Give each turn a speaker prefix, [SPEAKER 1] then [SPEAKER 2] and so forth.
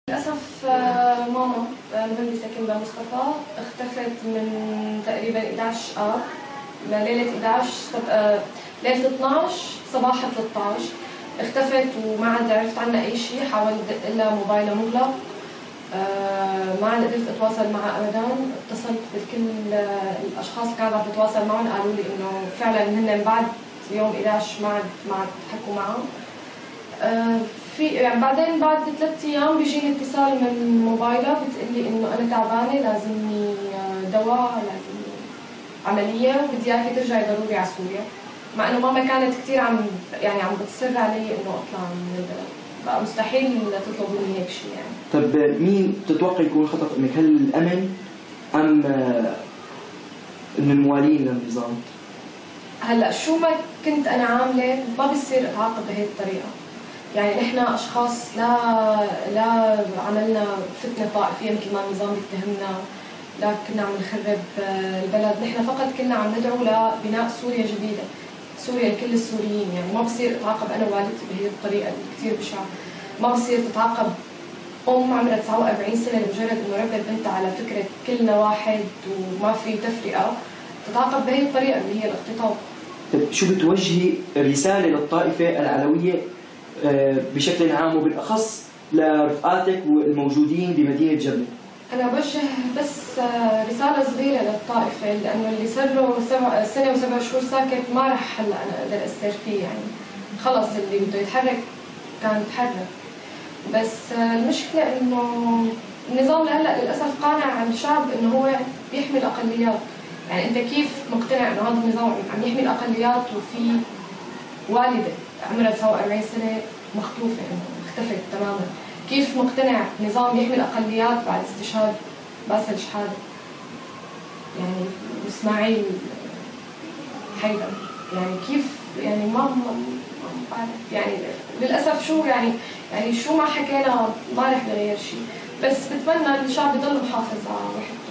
[SPEAKER 1] للأسف ماما المهندسة كندا مصطفى اختفت من تقريبا 11 آب لليلة 11 ليلة 12 صباح 13 اختفت وما عاد عرفت عنها أي شيء. حاولت أدق لها موبايلها مغلق، ما عاد قدرت أتواصل معها أبدا. اتصلت بكل الأشخاص اللي كانت عم بتواصل معهم، قالوا لي إنه فعلا هن بعد يوم 11 ما عاد حكوا معهم. يعني بعدين بعد 3 أيام بيجيني اتصال من موبايلها بتقول لي انه انا تعبانه، لازمني دواء، لازمني عمليه، وبدي اياكي ترجعي ضروري على سوريا. مع انه ماما كانت كثير عم بتصر علي انه اطلع من البلد، بقى مستحيل تطلب مني هيك شيء يعني.
[SPEAKER 2] طب مين تتوقع يكون خطأ انك؟ هل الامن ام من الموالين للنظام؟
[SPEAKER 1] هلا شو ما كنت انا عامله ما بصير اتعاقب بهي الطريقه. يعني نحن اشخاص لا عملنا فتنه طائفيه مثل ما النظام بيتهمنا، لا كنا عم نخرب البلد. نحن فقط كنا عم ندعو لبناء سوريا جديده، سوريا لكل السوريين. يعني ما بصير اتعاقب انا ووالدتي بهي الطريقه اللي كثير بشعه. ما بصير تتعاقب عمرها 49 سنه لمجرد انه ربت بنتها على فكره كلنا واحد وما في تفرقه، تتعاقب بهي الطريقه اللي هي الاغتصاب.
[SPEAKER 2] طيب شو بتوجهي رساله للطائفه العلويه بشكل عام وبالاخص لرفقاتك والموجودين بمدينه جبل؟
[SPEAKER 1] أنا بوجه بس رسالة صغيرة للطائفة، لأنه اللي صار له سنة و7 شهور ساكت ما رح هلا أنا أقدر أثر فيه. يعني خلص اللي بده يتحرك كان يتحرك. بس المشكلة إنه النظام لهلا للأسف قانع عن الشعب إنه هو بيحمي الأقليات. يعني أنت كيف مقتنع إنه هذا النظام عم يحمي الأقليات وفي والدة عمرها 49 سنة مخطوفة، إنه اختفت تماما؟ كيف مقتنع نظام يحمي الأقليات بعد استشهاد باسل شحادة يعني وإسماعيل حيدر؟ يعني كيف يعني ما بعرف. يعني للأسف شو يعني شو ما حكينا ما رح نغير شيء. بس بتمنى الشعب يضل محافظ على وحدته.